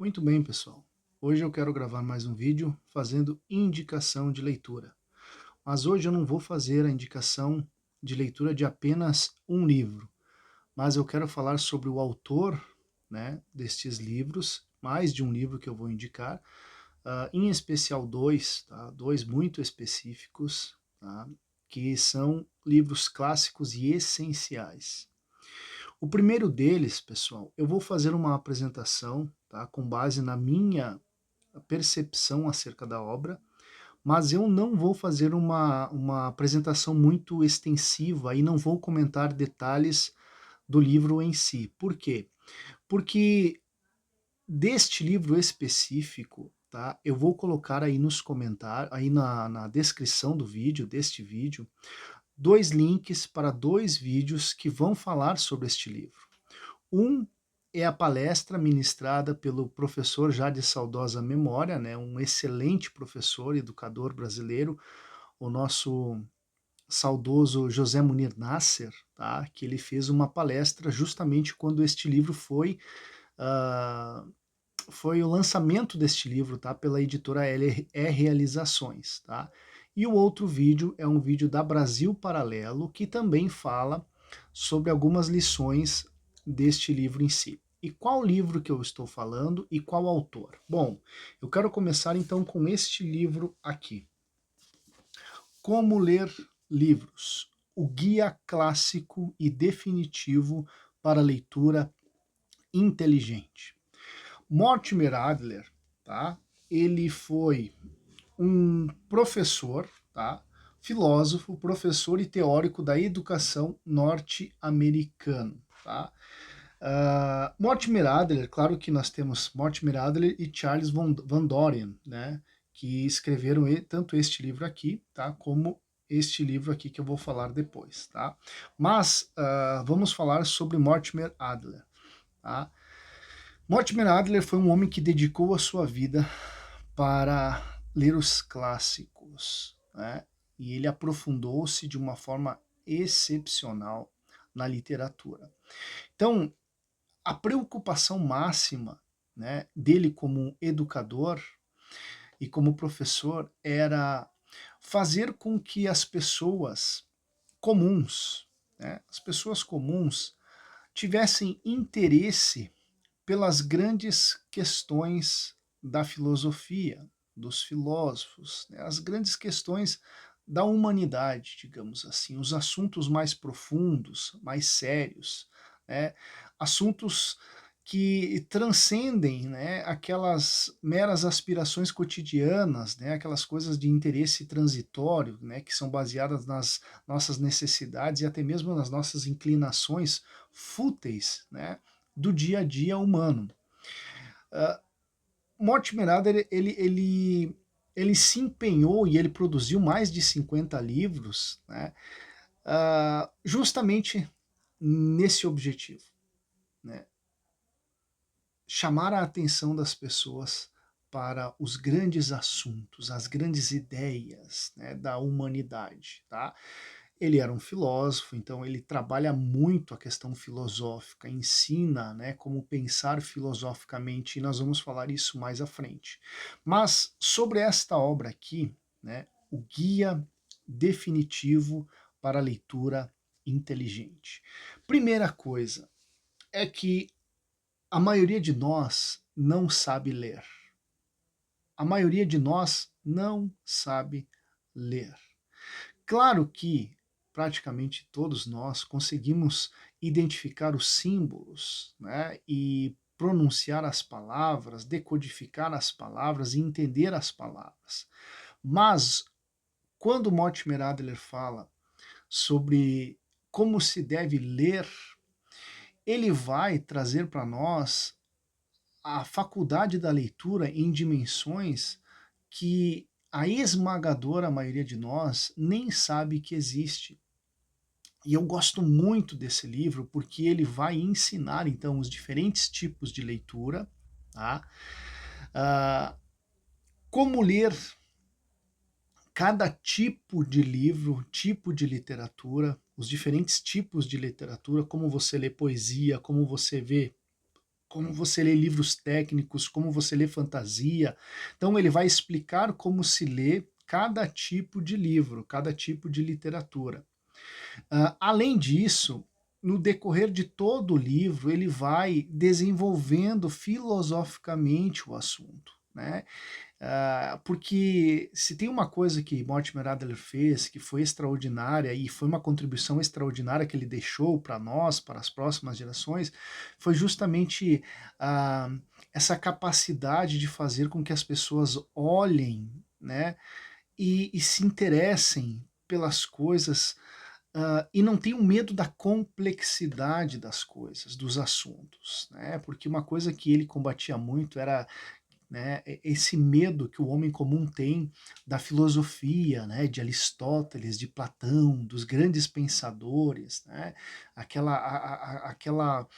Muito bem, pessoal. Hoje eu quero gravar mais um vídeo fazendo indicação de leitura. Mas hoje eu não vou fazer a indicação de leitura de apenas um livro, mas eu quero falar sobre o autor, né, destes livros, mais de um livro que eu vou indicar, em especial dois, tá? Dois muito específicos, tá? Que são livros clássicos e essenciais. O primeiro deles, pessoal, eu vou fazer uma apresentação, tá, com base na minha percepção acerca da obra, mas eu não vou fazer uma apresentação muito extensiva e não vou comentar detalhes do livro em si. Por quê? Porque deste livro específico, tá, eu vou colocar aí nos comentários, aí na descrição do vídeo, deste vídeo, dois links para dois vídeos que vão falar sobre este livro. Um é a palestra ministrada pelo professor já de saudosa memória, né, um excelente professor, educador brasileiro, o nosso saudoso José Munir Nasser, tá, que ele fez uma palestra justamente quando este livro foi o lançamento deste livro, tá, pela editora LR Realizações, tá. E o outro vídeo é um vídeo da Brasil Paralelo, que também fala sobre algumas lições deste livro em si. E qual livro que eu estou falando e qual autor? Bom, eu quero começar então com este livro aqui. Como ler livros? O guia clássico e definitivo para leitura inteligente. Mortimer Adler, tá? Ele foi um professor, tá? Filósofo, professor e teórico da educação norte-americano, tá? Mortimer Adler, claro que nós temos Mortimer Adler e Charles Van Doren, né, que escreveram tanto este livro aqui, tá, como este livro aqui que eu vou falar depois, tá? Mas vamos falar sobre Mortimer Adler, tá? Mortimer Adler foi um homem que dedicou a sua vida para ler os clássicos, né? E ele aprofundou-se de uma forma excepcional na literatura. Então, a preocupação máxima, né, dele como educador e como professor era fazer com que as pessoas comuns, né, as pessoas comuns tivessem interesse pelas grandes questões da filosofia, dos filósofos, né, as grandes questões da humanidade, digamos assim, os assuntos mais profundos, mais sérios, né, assuntos que transcendem, né, aquelas meras aspirações cotidianas, né, aquelas coisas de interesse transitório, né, que são baseadas nas nossas necessidades e até mesmo nas nossas inclinações fúteis, né, do dia a dia humano. Uh, Mortimer Adler, ele se empenhou e ele produziu mais de 50 livros, né, justamente nesse objetivo, né, chamar a atenção das pessoas para os grandes assuntos, as grandes ideias, né, da humanidade, tá? Ele era um filósofo, então ele trabalha muito a questão filosófica, ensina, né, como pensar filosoficamente, e nós vamos falar isso mais à frente. Mas sobre esta obra aqui, né, o Guia Definitivo para a Leitura Inteligente. Primeira coisa é que a maioria de nós não sabe ler. A maioria de nós não sabe ler. Claro que praticamente todos nós conseguimos identificar os símbolos, né, e pronunciar as palavras, decodificar as palavras e entender as palavras. Mas quando Mortimer Adler fala sobre como se deve ler, ele vai trazer para nós a faculdade da leitura em dimensões que a esmagadora maioria de nós nem sabe que existe. E eu gosto muito desse livro porque ele vai ensinar então os diferentes tipos de leitura, tá? Como ler cada tipo de livro, tipo de literatura, os diferentes tipos de literatura, como você lê poesia, como você lê livros técnicos, como você lê fantasia. Então ele vai explicar como se lê cada tipo de livro, cada tipo de literatura. Além disso, no decorrer de todo o livro, ele vai desenvolvendo filosoficamente o assunto, né? Porque se tem uma coisa que Mortimer Adler fez, que foi extraordinária e foi uma contribuição extraordinária que ele deixou para nós, para as próximas gerações, foi justamente ah, essa capacidade de fazer com que as pessoas olhem, né, e se interessem pelas coisas e não tenham medo da complexidade das coisas, dos assuntos, né? Porque uma coisa que ele combatia muito era, né, esse medo que o homem comum tem da filosofia, né, de Aristóteles, de Platão, dos grandes pensadores, né, aquela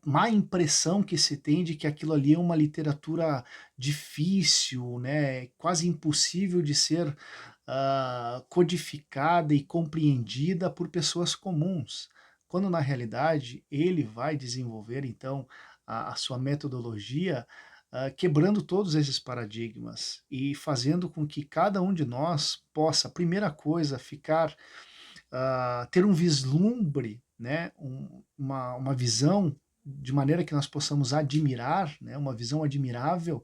má impressão que se tem de que aquilo ali é uma literatura difícil, né, quase impossível de ser codificada e compreendida por pessoas comuns, quando na realidade ele vai desenvolver então a sua metodologia quebrando todos esses paradigmas e fazendo com que cada um de nós possa, primeira coisa, ter um vislumbre, né, uma visão de maneira que nós possamos admirar, né, uma visão admirável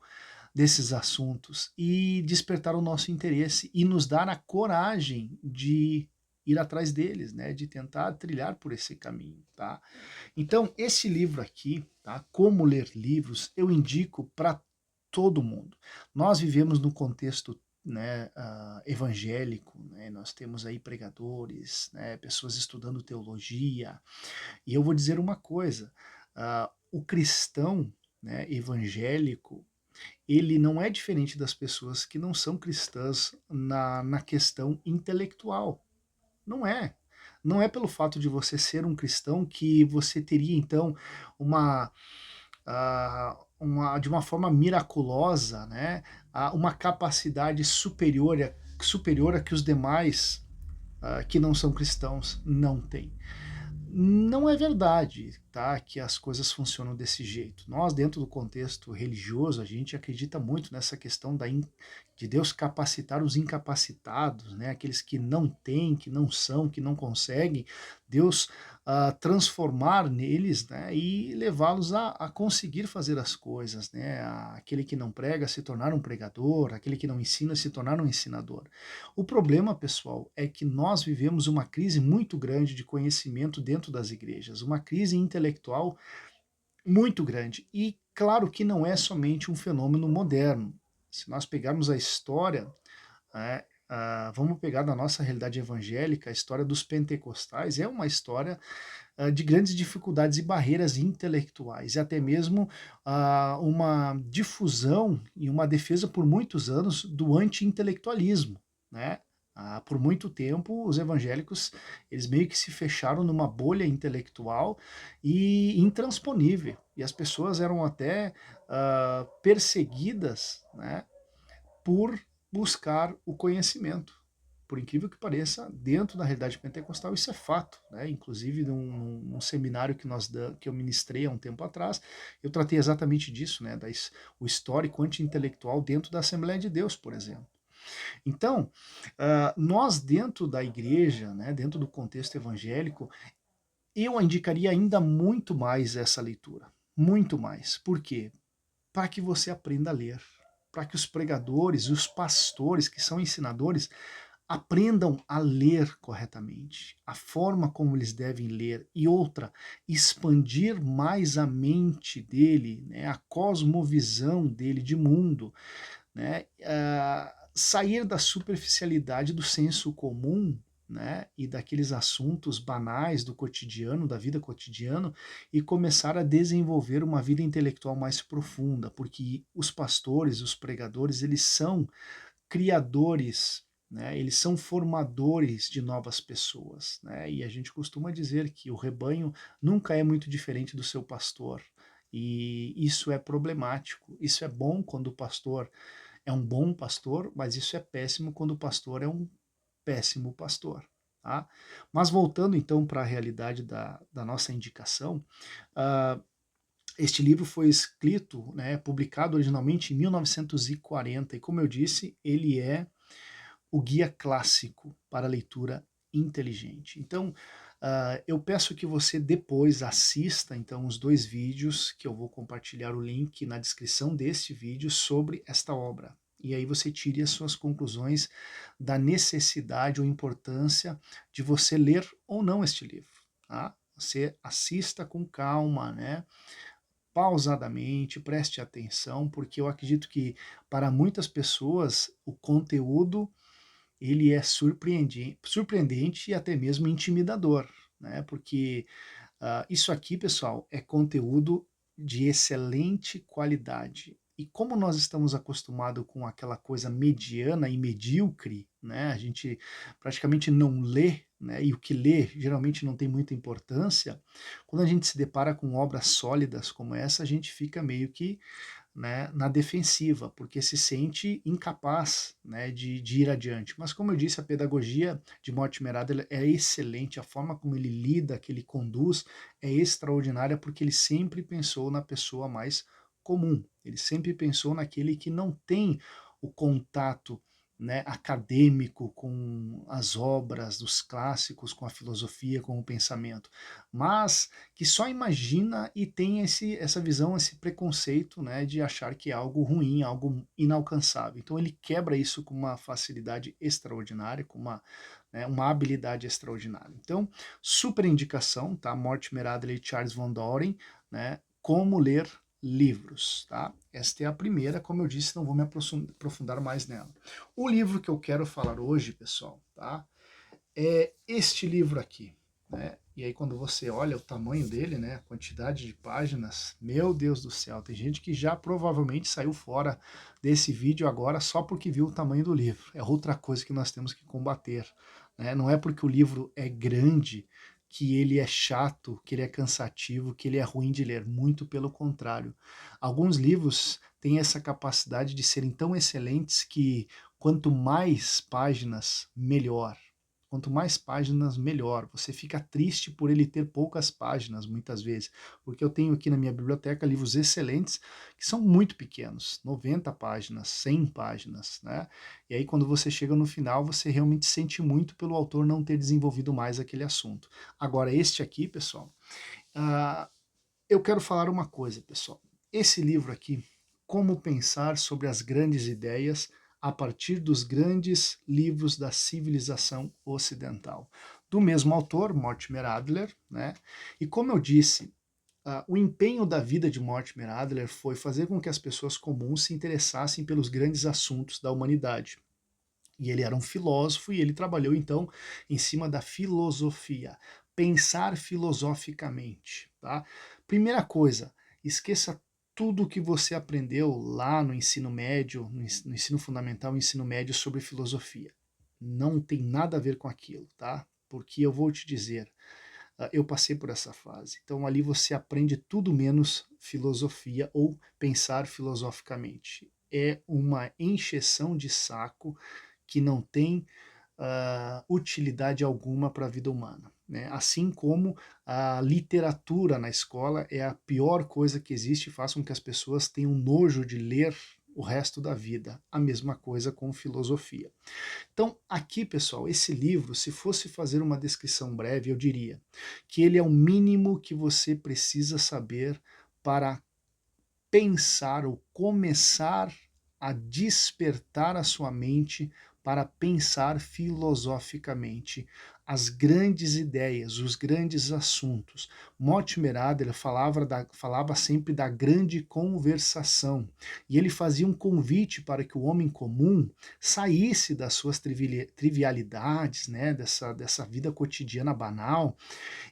desses assuntos e despertar o nosso interesse e nos dar a coragem de ir atrás deles, né, de tentar trilhar por esse caminho, tá? Então, esse livro aqui, tá? Como ler livros, eu indico para todo mundo. Nós vivemos num contexto, né, evangélico, né? Nós temos aí pregadores, né, pessoas estudando teologia, e eu vou dizer uma coisa: o cristão, né, evangélico, ele não é diferente das pessoas que não são cristãs na questão intelectual. Não é. Não é pelo fato de você ser um cristão que você teria então uma, de uma forma miraculosa, né, uma capacidade superior a que os demais que não são cristãos não têm. Não é verdade, tá, que as coisas funcionam desse jeito. Nós, dentro do contexto religioso, a gente acredita muito nessa questão de Deus capacitar os incapacitados, né, aqueles que não têm, que não são, que não conseguem, Deus transformar neles, né, e levá-los a conseguir fazer as coisas, né, aquele que não prega se tornar um pregador, aquele que não ensina se tornar um ensinador. O problema, pessoal, é que nós vivemos uma crise muito grande de conhecimento dentro das igrejas, uma crise intelectual muito grande. E claro que não é somente um fenômeno moderno. Se nós pegarmos a história, né, vamos pegar da nossa realidade evangélica, a história dos pentecostais é uma história de grandes dificuldades e barreiras intelectuais, e até mesmo uma difusão e uma defesa por muitos anos do anti-intelectualismo, né? Por muito tempo, os evangélicos eles meio que se fecharam numa bolha intelectual e intransponível, e as pessoas eram até perseguidas, né, por buscar o conhecimento. Por incrível que pareça, dentro da realidade pentecostal isso é fato, né? Inclusive num seminário que eu ministrei há um tempo atrás, eu tratei exatamente disso, né? O histórico anti-intelectual dentro da Assembleia de Deus, por exemplo. Então, nós dentro da igreja, né, dentro do contexto evangélico, eu indicaria ainda muito mais essa leitura, muito mais. Por quê? Para que você aprenda a ler, para que os pregadores e os pastores, que são ensinadores, aprendam a ler corretamente, a forma como eles devem ler. E outra, expandir mais a mente dele, né, a cosmovisão dele de mundo, né, sair da superficialidade do senso comum, né, e daqueles assuntos banais do cotidiano, da vida cotidiana, e começar a desenvolver uma vida intelectual mais profunda, porque os pastores, os pregadores, eles são criadores, né, eles são formadores de novas pessoas, né, e a gente costuma dizer que o rebanho nunca é muito diferente do seu pastor, e isso é problemático. Isso é bom quando o pastor é um bom pastor, mas isso é péssimo quando o pastor é um péssimo pastor. Tá? Mas voltando então para a realidade da nossa indicação, uh, Este livro foi escrito, né, publicado originalmente em 1940, e como eu disse, ele é o guia clássico para a leitura inteligente. Então, eu peço que você depois assista então os 2 vídeos, que eu vou compartilhar o link na descrição deste vídeo sobre esta obra. E aí você tire as suas conclusões da necessidade ou importância de você ler ou não este livro, tá? Você assista com calma, né? Pausadamente, preste atenção, porque eu acredito que para muitas pessoas o conteúdo ele é surpreendente e até mesmo intimidador, né? Porque isso aqui, pessoal, é conteúdo de excelente qualidade. E como nós estamos acostumados com aquela coisa mediana e medíocre, né? A gente praticamente não lê, né? E o que lê geralmente não tem muita importância. Quando a gente se depara com obras sólidas como essa, a gente fica meio que, né, na defensiva, porque se sente incapaz, né, de ir adiante. Mas como eu disse, a pedagogia de Mortimer Adler é excelente, a forma como ele lida, que ele conduz, é extraordinária, porque ele sempre pensou na pessoa mais comum, ele sempre pensou naquele que não tem o contato, né, acadêmico com as obras dos clássicos, com a filosofia, com o pensamento, mas que só imagina e tem essa visão, esse preconceito, né, de achar que é algo ruim, algo inalcançável. Então ele quebra isso com uma facilidade extraordinária, com né, uma habilidade extraordinária. Então, super indicação, tá? Mortimer Adler e Charles von Doren, né? Como ler livros, tá? Esta é a primeira, como eu disse, não vou me aprofundar mais nela. O livro que eu quero falar hoje, pessoal, tá? É este livro aqui, né? E aí quando você olha o tamanho dele, né, a quantidade de páginas, meu Deus do céu, tem gente que já provavelmente saiu fora desse vídeo agora só porque viu o tamanho do livro. É outra coisa que nós temos que combater, né? Não é porque o livro é grande que ele é chato, que ele é cansativo, que ele é ruim de ler, muito pelo contrário. Alguns livros têm essa capacidade de serem tão excelentes que quanto mais páginas, melhor. Quanto mais páginas, melhor. Você fica triste por ele ter poucas páginas, muitas vezes, porque eu tenho aqui na minha biblioteca livros excelentes que são muito pequenos, 90 páginas, 100 páginas, né? E aí quando você chega no final, você realmente sente muito pelo autor não ter desenvolvido mais aquele assunto. Agora, este aqui, pessoal, uh, eu quero falar uma coisa, pessoal. Esse livro aqui, Como Pensar sobre as Grandes Ideias a partir dos grandes livros da civilização ocidental, do mesmo autor, Mortimer Adler, né? E como eu disse, o empenho da vida de Mortimer Adler foi fazer com que as pessoas comuns se interessassem pelos grandes assuntos da humanidade. E ele era um filósofo e ele trabalhou então em cima da filosofia, pensar filosoficamente, tá? Primeira coisa, esqueça tudo o que você aprendeu lá no ensino médio, no ensino fundamental, no ensino médio sobre filosofia. Não tem nada a ver com aquilo, tá? Porque eu vou te dizer, eu passei por essa fase. Então ali você aprende tudo menos filosofia ou pensar filosoficamente. É uma encheção de saco que não tem utilidade alguma para a vida humana. Né? Assim como a literatura na escola é a pior coisa que existe, faz com que as pessoas tenham nojo de ler o resto da vida. A mesma coisa com filosofia. Então, aqui, pessoal, esse livro, se fosse fazer uma descrição breve, eu diria que ele é o mínimo que você precisa saber para pensar ou começar a despertar a sua mente para pensar filosoficamente as grandes ideias, os grandes assuntos. Mortimer Adler falava sempre da grande conversação, e ele fazia um convite para que o homem comum saísse das suas trivialidades, né, dessa vida cotidiana banal,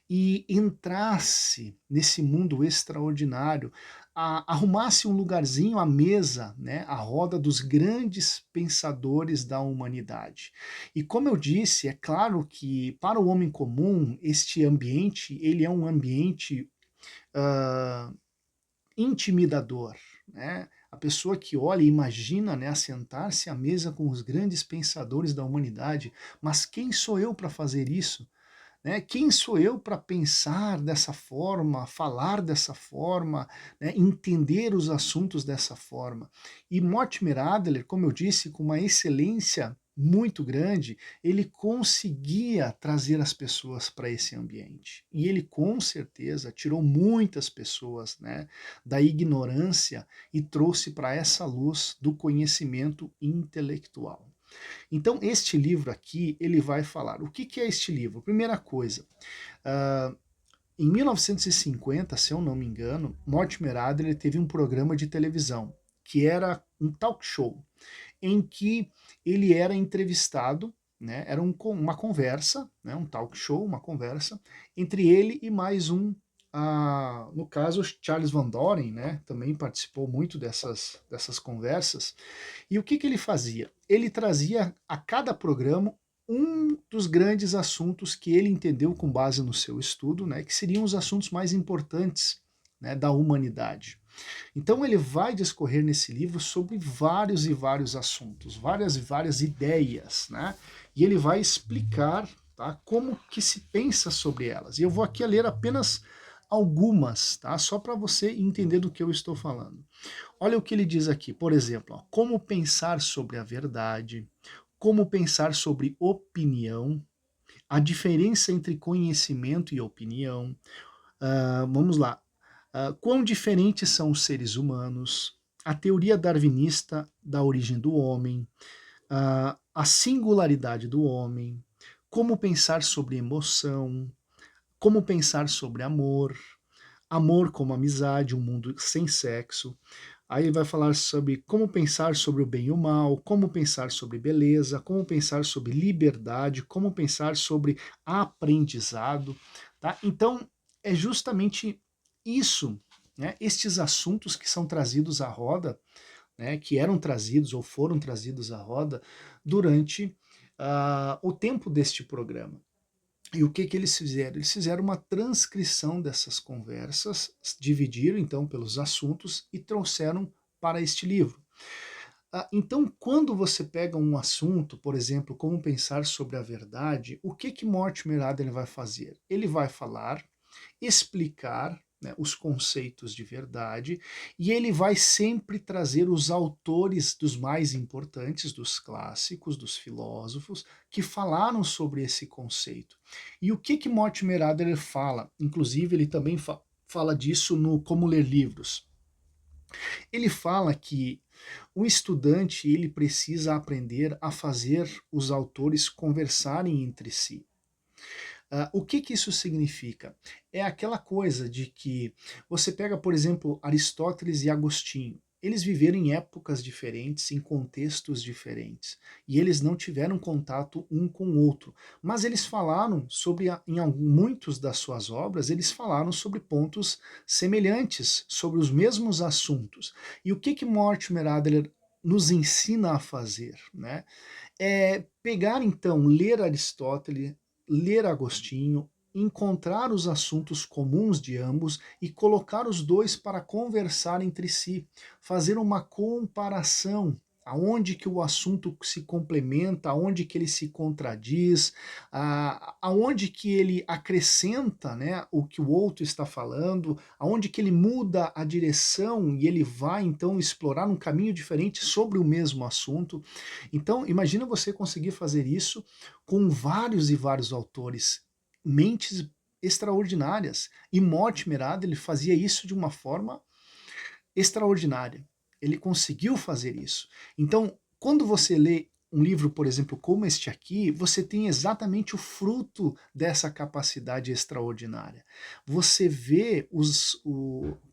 e entrasse nesse mundo extraordinário, arrumasse um lugarzinho à mesa, né, à roda dos grandes pensadores da humanidade. E como eu disse, é claro que para o homem comum este ambiente ele é um ambiente uh, intimidador, né? A pessoa que olha e imagina, né, assentar-se à mesa com os grandes pensadores da humanidade, mas quem sou eu para fazer isso? né? Quem sou eu para pensar dessa forma, falar dessa forma, né? Entender os assuntos dessa forma? E Mortimer Adler, como eu disse, com uma excelência muito grande, ele conseguia trazer as pessoas para esse ambiente. E ele com certeza tirou muitas pessoas, né, da ignorância e trouxe para essa luz do conhecimento intelectual. Então, este livro aqui, ele vai falar. O que é este livro? Primeira coisa, uh, em 1950, se eu não me engano, Mortimer Adler teve um programa de televisão, que era um talk show, em que ele era entrevistado, né, era uma conversa, né, um talk show, uma conversa, entre ele e mais um, no caso, Charles Van Doren, né, também participou muito dessas conversas. E o que ele fazia? Ele trazia a cada programa um dos grandes assuntos que ele entendeu com base no seu estudo, né, que seriam os assuntos mais importantes, né, da humanidade. Então ele vai discorrer nesse livro sobre vários e vários assuntos, várias e várias ideias, né? E ele vai explicar, tá, como que se pensa sobre elas. E eu vou aqui ler apenas algumas, tá? Só para você entender do que eu estou falando. Olha o que ele diz aqui, por exemplo, ó, como pensar sobre a verdade, como pensar sobre opinião, a diferença entre conhecimento e opinião. Vamos lá. Quão diferentes são os seres humanos, a teoria darwinista da origem do homem, a singularidade do homem, como pensar sobre emoção, como pensar sobre amor, amor como amizade, um mundo sem sexo. Aí ele vai falar sobre como pensar sobre o bem e o mal, como pensar sobre beleza, como pensar sobre liberdade, como pensar sobre aprendizado, tá? Então, é justamente isso, né? Estes assuntos que são trazidos à roda, né? Que eram trazidos ou foram trazidos à roda durante o tempo deste programa. E o que eles fizeram? Eles fizeram uma transcrição dessas conversas, dividiram então pelos assuntos e trouxeram para este livro. Então, quando você pega um assunto, por exemplo, como pensar sobre a verdade, o que Mortimer Adler vai fazer? Ele vai falar, explicar, né, os conceitos de verdade, e ele vai sempre trazer os autores dos mais importantes, dos clássicos, dos filósofos, que falaram sobre esse conceito. E o que Mortimer Adler fala? Inclusive, ele também fala disso no Como Ler Livros. Ele fala que o estudante ele precisa aprender a fazer os autores conversarem entre si. O que isso significa? É aquela coisa de que você pega, por exemplo, Aristóteles e Agostinho. Eles viveram em épocas diferentes, em contextos diferentes, e eles não tiveram contato um com o outro. Mas eles falaram sobre, muitos das suas obras, eles falaram sobre pontos semelhantes, sobre os mesmos assuntos. E o que Mortimer Adler nos ensina a fazer, né? É pegar então, ler Aristóteles, ler Agostinho, encontrar os assuntos comuns de ambos e colocar os dois para conversar entre si, fazer uma comparação, aonde que o assunto se complementa, aonde que ele se contradiz, aonde que ele acrescenta, né, o que o outro está falando, aonde que ele muda a direção e ele vai então explorar um caminho diferente sobre o mesmo assunto. Então, imagina você conseguir fazer isso com vários e vários autores, mentes extraordinárias. E Mortimer Adler fazia isso de uma forma extraordinária. Ele conseguiu fazer isso. Então, quando você lê um livro, por exemplo, como este aqui, você tem exatamente o fruto dessa capacidade extraordinária. Você vê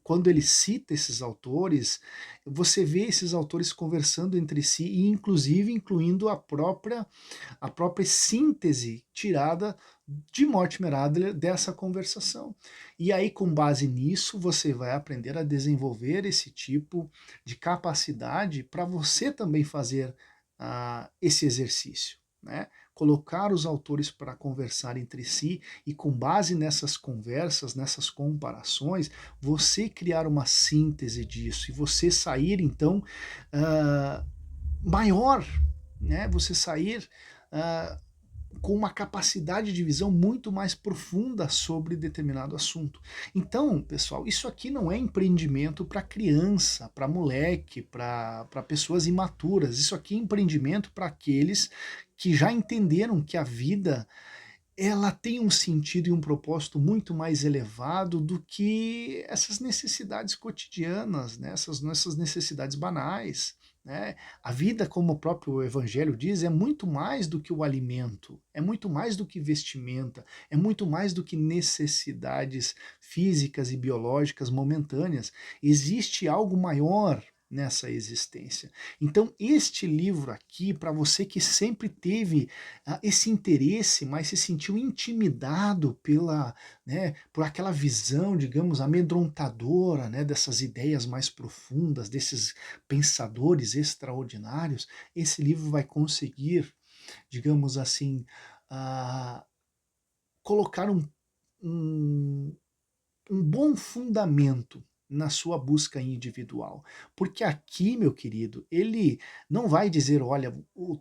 quando ele cita esses autores, você vê esses autores conversando entre si e inclusive incluindo a própria síntese tirada de Mortimer Adler dessa conversação. E aí, com base nisso, você vai aprender a desenvolver esse tipo de capacidade para você também fazer esse exercício, né? Colocar os autores para conversar entre si e, com base nessas conversas, nessas comparações, você criar uma síntese disso e você sair, então, maior, né? Você sair com uma capacidade de visão muito mais profunda sobre determinado assunto. Então, pessoal, isso aqui não é empreendimento para criança, para moleque, para pessoas imaturas. Isso aqui é empreendimento para aqueles que já entenderam que a vida ela tem um sentido e um propósito muito mais elevado do que essas necessidades cotidianas, né? Essas necessidades banais. Né? A vida, como o próprio Evangelho diz, é muito mais do que o alimento, é muito mais do que vestimenta, é muito mais do que necessidades físicas e biológicas momentâneas. Existe algo maior nessa existência. Então, este livro aqui, para você que sempre teve esse interesse, mas se sentiu intimidado pela, né, por aquela visão, digamos, amedrontadora, né, dessas ideias mais profundas, desses pensadores extraordinários, esse livro vai conseguir, digamos assim, uh, colocar um, um bom fundamento na sua busca individual. Porque aqui, meu querido, ele não vai dizer, olha,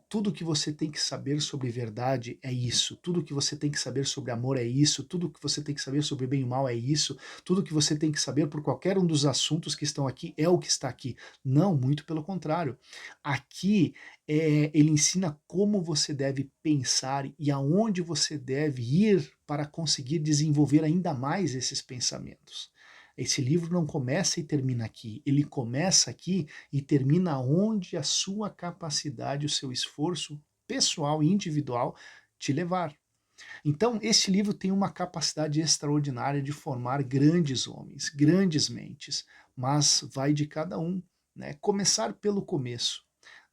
tudo que você tem que saber sobre verdade é isso, tudo que você tem que saber sobre amor é isso, tudo que você tem que saber sobre bem e mal é isso, tudo que você tem que saber por qualquer um dos assuntos que estão aqui é o que está aqui. Não, muito pelo contrário. Aqui ele ensina como você deve pensar e aonde você deve ir para conseguir desenvolver ainda mais esses pensamentos. Esse livro não começa e termina aqui, ele começa aqui e termina onde a sua capacidade, o seu esforço pessoal e individual te levar. Então, este livro tem uma capacidade extraordinária de formar grandes homens, grandes mentes, mas vai de cada um, né? Começar pelo começo.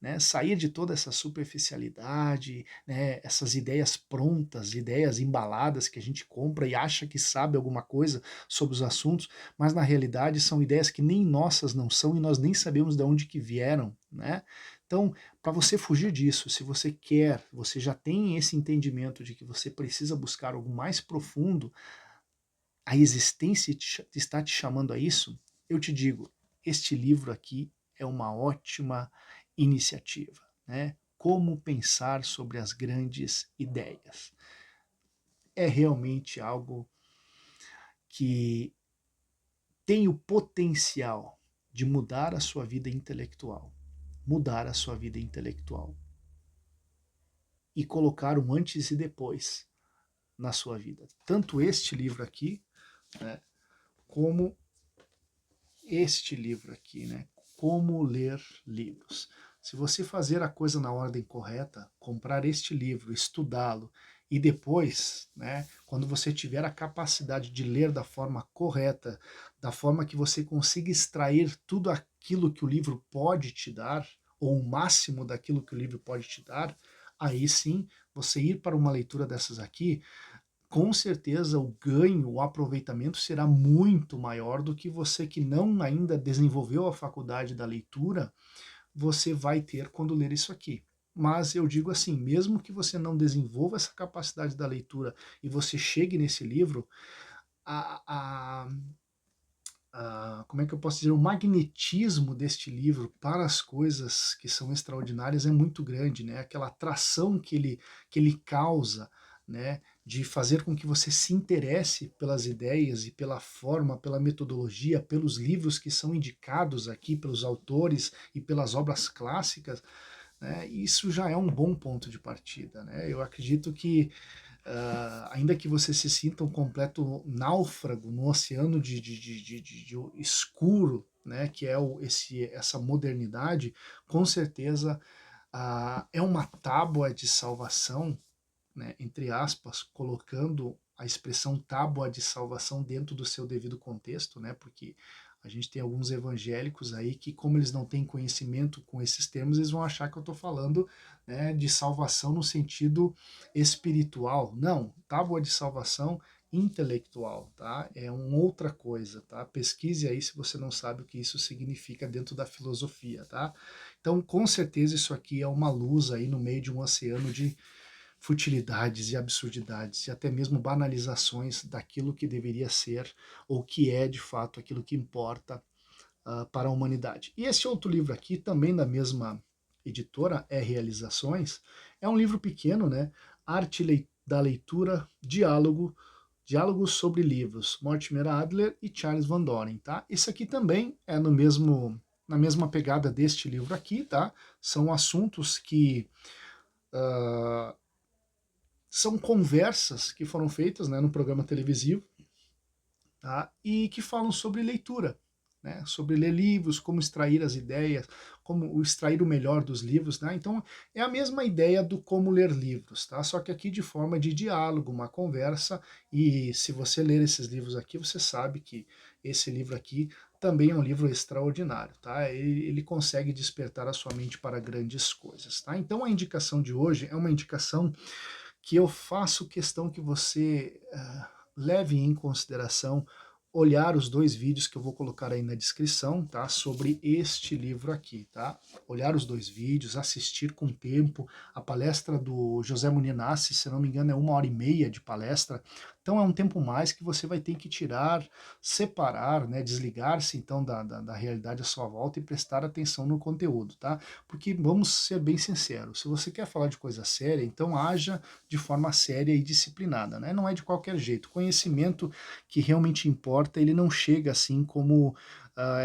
Né, sair de toda essa superficialidade, né, essas ideias prontas, ideias embaladas que a gente compra e acha que sabe alguma coisa sobre os assuntos, mas na realidade são ideias que nem nossas não são e nós nem sabemos de onde que vieram. Né? Então, para você fugir disso, se você quer, você já tem esse entendimento de que você precisa buscar algo mais profundo, a existência está te chamando a isso, eu te digo, este livro aqui é uma ótima iniciativa, né? Como pensar sobre as grandes ideias. É realmente algo que tem o potencial de mudar a sua vida intelectual, mudar a sua vida intelectual e colocar um antes e depois na sua vida. Tanto este livro aqui, né, como este livro aqui, né? Como ler livros. Se você fazer a coisa na ordem correta, comprar este livro, estudá-lo e depois, né, quando você tiver a capacidade de ler da forma correta, da forma que você consiga extrair tudo aquilo que o livro pode te dar, ou o máximo daquilo que o livro pode te dar, aí sim, você ir para uma leitura dessas aqui, com certeza o ganho, o aproveitamento será muito maior do que você que não ainda desenvolveu a faculdade da leitura, você vai ter quando ler isso aqui. Mas eu digo assim, mesmo que você não desenvolva essa capacidade da leitura e você chegue nesse livro, a, a, como é que eu posso dizer, o magnetismo deste livro para as coisas que são extraordinárias é muito grande, né? Aquela atração que ele causa, né? De fazer com que você se interesse pelas ideias e pela forma, pela metodologia, pelos livros que são indicados aqui, pelos autores e pelas obras clássicas, né? Isso já é um bom ponto de partida, né? Eu acredito que ainda que você se sinta um completo náufrago no oceano de escuro, né, que é essa modernidade, com certeza é uma tábua de salvação, né, entre aspas, colocando a expressão tábua de salvação dentro do seu devido contexto, né, porque a gente tem alguns evangélicos aí que, como eles não têm conhecimento com esses termos, eles vão achar que eu estou falando, né, de salvação no sentido espiritual. Não, tábua de salvação intelectual, tá? É uma outra coisa, tá? Pesquise aí se você não sabe o que isso significa dentro da filosofia, tá? Então, com certeza isso aqui é uma luz aí no meio de um oceano de futilidades e absurdidades e até mesmo banalizações daquilo que deveria ser ou que é de fato aquilo que importa para a humanidade. E esse outro livro aqui, também da mesma editora, é Realizações, é um livro pequeno, né? Arte da Leitura, Diálogos sobre Livros, Mortimer Adler e Charles Van Doren, tá? Esse aqui também é na mesma pegada deste livro aqui, tá? São assuntos que uh, são conversas que foram feitas, né, no programa televisivo, tá? E que falam sobre leitura, né? Sobre ler livros, como extrair as ideias, como extrair o melhor dos livros, né? Então é a mesma ideia do como ler livros, tá? Só que aqui de forma de diálogo, uma conversa, e se você ler esses livros aqui, você sabe que esse livro aqui também é um livro extraordinário, tá? Ele consegue despertar a sua mente para grandes coisas, tá? Então a indicação de hoje é uma indicação que eu faço questão que você leve em consideração olhar os dois vídeos que eu vou colocar aí na descrição, tá? Sobre este livro aqui, tá? Olhar os dois vídeos, assistir com tempo. A palestra do José Muninassi, se não me engano, é 1h30 de palestra. Então é um tempo mais que você vai ter que tirar, separar, né? Desligar-se então da realidade à sua volta e prestar atenção no conteúdo, tá? Porque vamos ser bem sinceros, se você quer falar de coisa séria, então haja de forma séria e disciplinada, né? Não é de qualquer jeito. Conhecimento que realmente importa, ele não chega assim como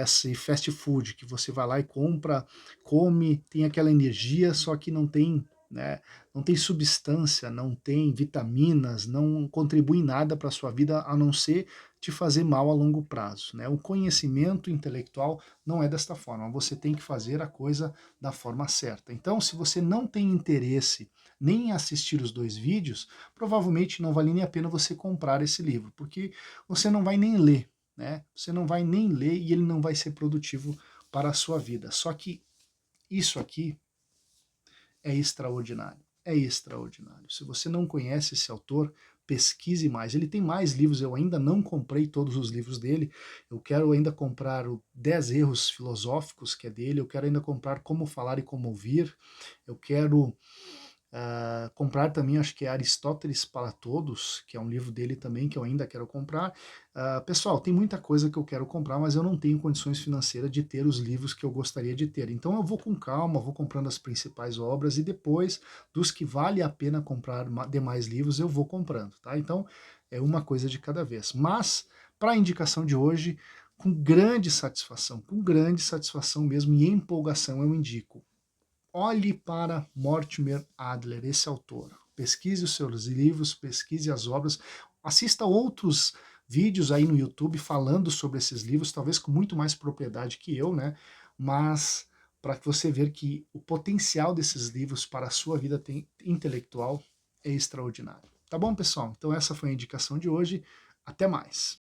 esse fast food, que você vai lá e compra, come, tem aquela energia, só que não tem, né, não tem substância, não tem vitaminas, não contribui em nada para a sua vida, a não ser te fazer mal a longo prazo, né? O conhecimento intelectual não é desta forma, você tem que fazer a coisa da forma certa. Então, se você não tem interesse nem em assistir os dois vídeos, provavelmente não vale nem a pena você comprar esse livro, porque você não vai nem ler, né? Você não vai nem ler e ele não vai ser produtivo para a sua vida. Só que isso aqui é extraordinário. É extraordinário. Se você não conhece esse autor, pesquise mais. Ele tem mais livros, eu ainda não comprei todos os livros dele. Eu quero ainda comprar o 10 Erros Filosóficos, que é dele. Eu quero ainda comprar Como Falar e Como Ouvir. Eu quero comprar também, acho que é Aristóteles para Todos, que é um livro dele também que eu ainda quero comprar. Pessoal, tem muita coisa que eu quero comprar, mas eu não tenho condições financeiras de ter os livros que eu gostaria de ter. Então eu vou com calma, vou comprando as principais obras e depois, dos que vale a pena comprar demais livros, eu vou comprando, tá? Então é uma coisa de cada vez. Mas, para a indicação de hoje, com grande satisfação mesmo e empolgação, eu indico. Olhe para Mortimer Adler, esse autor. Pesquise os seus livros, pesquise as obras, assista outros vídeos aí no YouTube falando sobre esses livros, talvez com muito mais propriedade que eu, né? Mas para você ver que o potencial desses livros para a sua vida intelectual é extraordinário. Tá bom, pessoal? Então essa foi a indicação de hoje. Até mais.